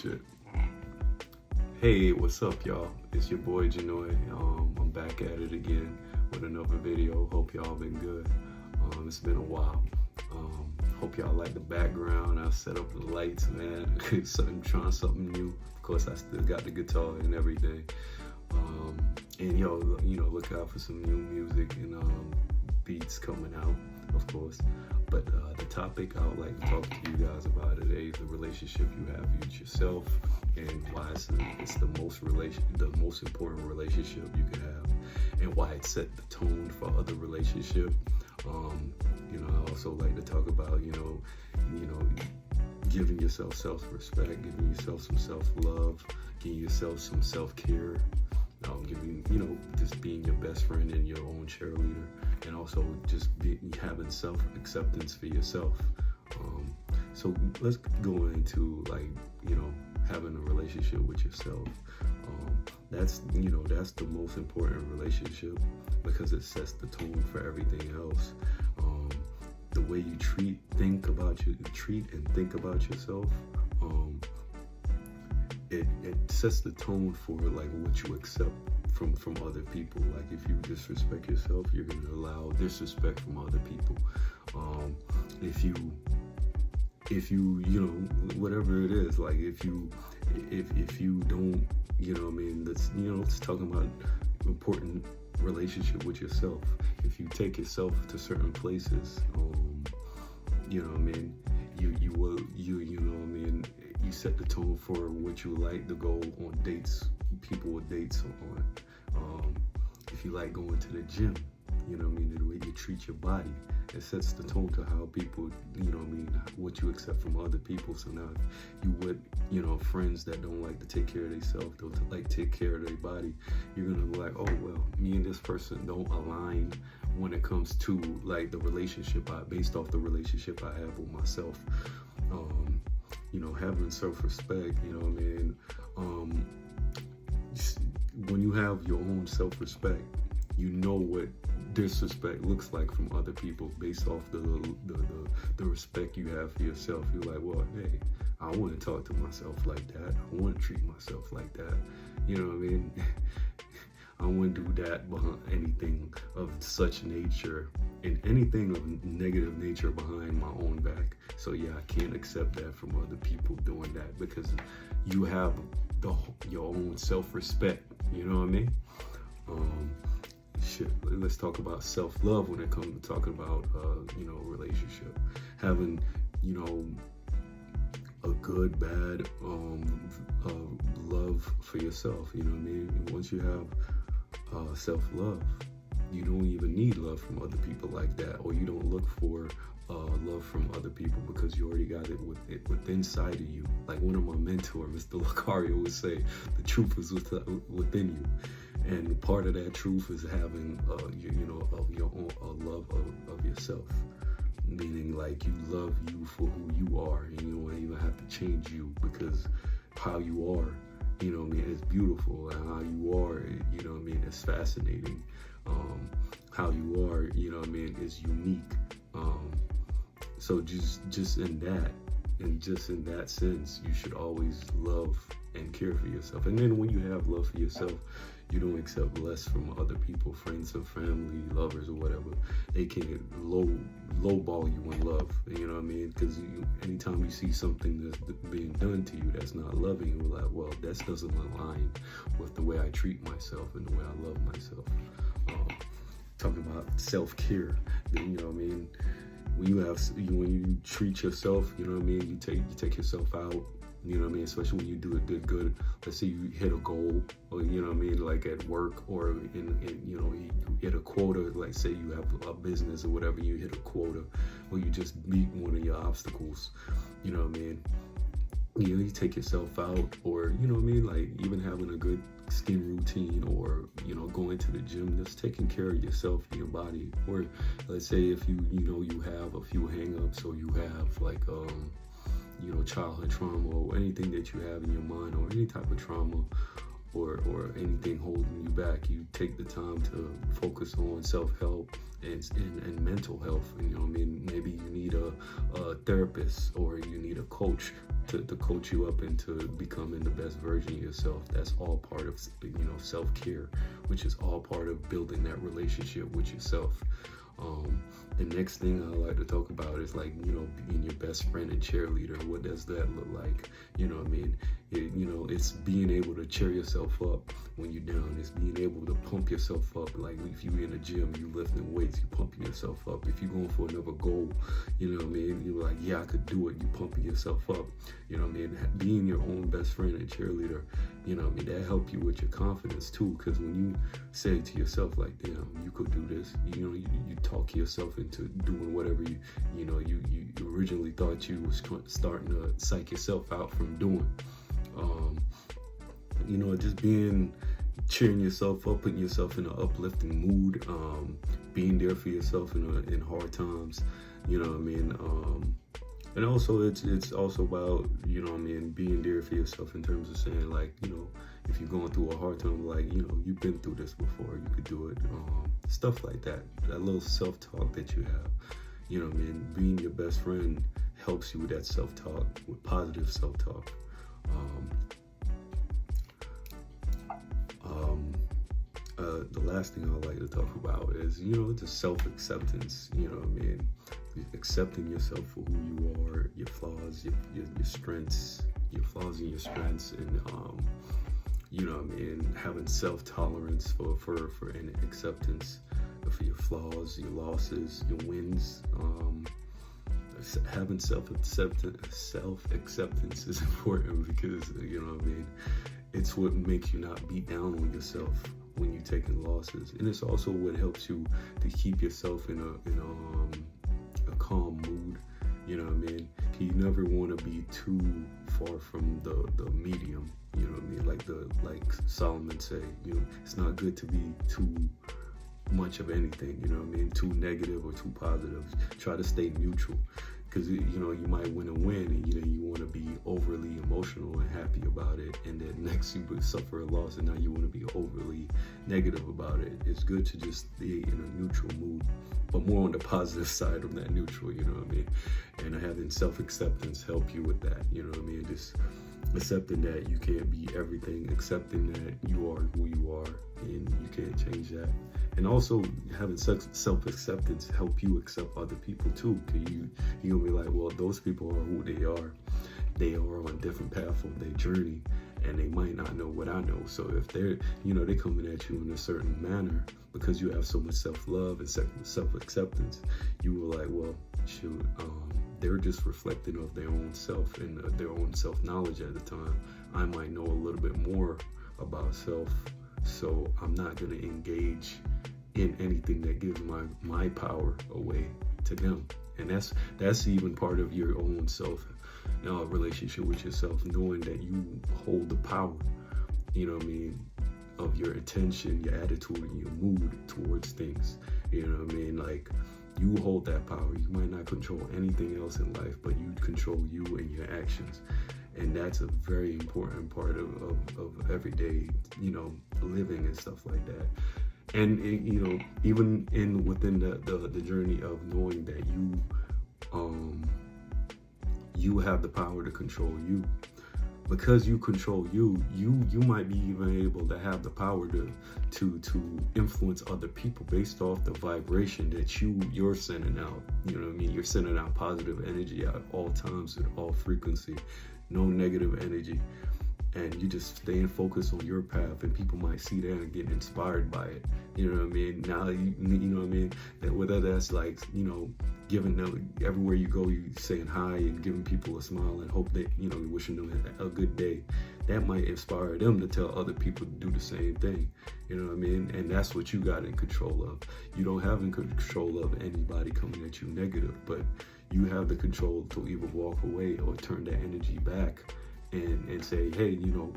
shit. Hey, what's up, y'all? It's your boy Janoy. I'm back at it again with another video. Hope y'all been good. It's been a while. Hope y'all like the background. I set up the lights, man. Trying something new. Of course, I still got the guitar and everything. And look out for some new music and beats coming out, of course. But the topic I would like to talk to you guys about today is the relationship you have with yourself and why it's the most important relationship you can have, and why it set the tone for other relationship. I also like to talk about giving yourself self-respect, giving yourself some self-love, giving yourself some self-care. Just being your best friend and your own cheerleader, and also just having self-acceptance for yourself. So let's go into having a relationship with yourself. That's the most important relationship because it sets the tone for everything else. The way you treat and think about yourself. It sets the tone for what you accept from other people. Like if you disrespect yourself, you're gonna allow disrespect from other people. If you whatever it is, like if you don't, let's talk about important relationship with yourself. If you take yourself to certain places, you set the tone for what you like to go on dates, people with dates on. If you like going to the gym, the way you treat your body, it sets the tone to how people, what you accept from other people. So now if you with, friends that don't like to take care of themselves, don't like take care of their body, you're gonna be like, oh, well, me and this person don't align when it comes to the relationship based off the relationship I have with myself. Having self-respect, when you have your own self-respect, you know what disrespect looks like from other people based off the respect you have for yourself. You're like, well, hey, I want to talk to myself like that. I want to treat myself like that. I wouldn't do that behind anything of such nature and anything of negative nature behind my own back. So yeah, I can't accept that from other people doing that because you have your own self-respect. You know what I mean? Let's talk about self-love when it comes to talking about relationship. Having a good, bad love for yourself. Once you have self-love, you don't even need love from other people like that, or you don't look for love from other people because you already got it within inside of you. Like one of my mentors, Mr. Lucario, would say, the truth is within you, and part of that truth is having your own love of yourself. Meaning you love you for who you are, and you don't even have to change you because how you are, is beautiful, and how you are, is fascinating. How you are, is unique. So just in that sense, you should always love and care for yourself. And then when you have love for yourself, you don't accept less from other people, friends or family, lovers or whatever. They can lowball you in love, because anytime you see something that's being done to you that's not loving, you're like, well, that doesn't align with the way I treat myself and the way I love myself. Talking about self-care, when you treat yourself, you take yourself out, especially when you do it good. Let's say you hit a goal, or like at work, or you hit a quota. Like say you have a business or whatever, you hit a quota, or you just meet one of your obstacles. You take yourself out, or even having a good skin routine, or going to the gym, just taking care of yourself and your body. Or let's say if you have a few hang-ups, or you have childhood trauma, or anything that you have in your mind, or any type of trauma, or anything holding you back. You take the time to focus on self-help and mental health. And, you know what I mean? Maybe you need a therapist, or you need a coach to coach you up into becoming the best version of yourself. That's all part of, you know, self-care, which is all part of building that relationship with yourself. The next thing I like to talk about is, like, you know, being your best friend and cheerleader. What does that look like? You know what I mean? You know, it's being able to cheer yourself up when you're down. It's being able to pump yourself up. Like, if you're in a gym, you lifting weights, you pumping yourself up. If you're going for another goal, you know what I mean? You're like, yeah, I could do it. You pumping yourself up. You know what I mean? Being your own best friend and cheerleader, you know what I mean? That help you with your confidence too. Because when you say to yourself, like, damn, you could do this, you know, you talk yourself into doing whatever you originally thought you was starting to psych yourself out from doing. You know, just cheering yourself up, putting yourself in an uplifting mood, being there for yourself in hard times, you know what I mean? And also it's also about, you know what I mean, being there for yourself in terms of saying, like, you know, if you're going through a hard time, like, you know, you've been through this before, you could do it. Stuff like that little self-talk that you have, you know what I mean? Being your best friend helps you with that self-talk, with positive self-talk. The last thing I like to talk about is, you know, just self-acceptance. You know what I mean? Accepting yourself for who you are, your flaws, your strengths, your flaws and your strengths, and you know what I mean, having self-tolerance for any acceptance for your flaws, your losses, your wins. Having self-acceptance is important, because, you know what I mean, it's what makes you not beat down on yourself when you're taking losses, and it's also what helps you to keep yourself in a calm mood. You know what I mean? You never want to be too far from the medium. You know what I mean? Like Solomon say, you know, it's not good to be too much of anything. You know what I mean? Too negative or too positive. Try to stay neutral. Because, you know, you might win a win, and, you know, you want to be overly emotional and happy about it, and then next you would suffer a loss, and now you want to be overly negative about it. It's good to just be in a neutral mood, but more on the positive side of that neutral, you know what I mean? And having self-acceptance help you with that, you know what I mean? Just accepting that you can't be everything, accepting that you are who you are, and you can't change that. And also having self-acceptance help you accept other people too, because you'll be like, well, those people are who they are. They are on a different path of their journey, and they might not know what I know. So if they're, you know, they're coming at you in a certain manner because you have so much self-love and self-acceptance, you were like, well, shoot, they're just reflecting of their own self and their own self-knowledge at the time. I might know a little bit more about self, so I'm not going to engage in anything that gives my power away to them. And that's even part of your own self relationship with yourself, knowing that you hold the power, you know what I mean, of your intention, your attitude, and your mood towards things. You know what I mean? Like, you hold that power. You might not control anything else in life, but you control you and your actions. And that's a very important part of everyday, you know, living and stuff like that. And you know, even within the journey of knowing that you have the power to control you, because you control you might be even able to have the power to influence other people based off the vibration that you're sending out. You know what I mean? You're sending out positive energy at all times, at all frequency, no negative energy. And you just staying focused on your path, and people might see that and get inspired by it. You know what I mean? Now, you know what I mean? That whether that's like, you know, giving them, everywhere you go, you saying hi and giving people a smile and hope that, you know, you're wishing them a good day. That might inspire them to tell other people to do the same thing. You know what I mean? And that's what you got in control of. You don't have in control of anybody coming at you negative, but you have the control to either walk away or turn that energy back. And say, hey, you know,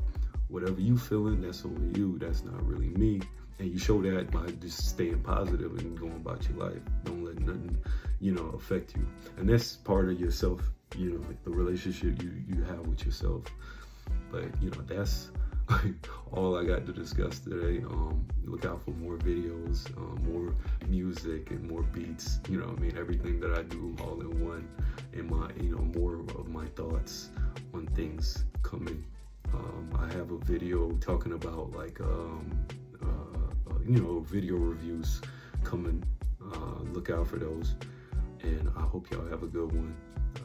whatever you feeling, that's only you. That's not really me. And you show that by just staying positive and going about your life. Don't let nothing, you know, affect you. And that's part of yourself, you know, like the relationship you have with yourself. But, you know, that's all I got to discuss today. Look out for more videos, more music and more beats. You know what I mean? Everything that I do all in one, and my, more of my thoughts on things coming. I have a video talking about like, video reviews coming. Look out for those. And I hope y'all have a good one.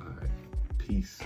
All right. Peace.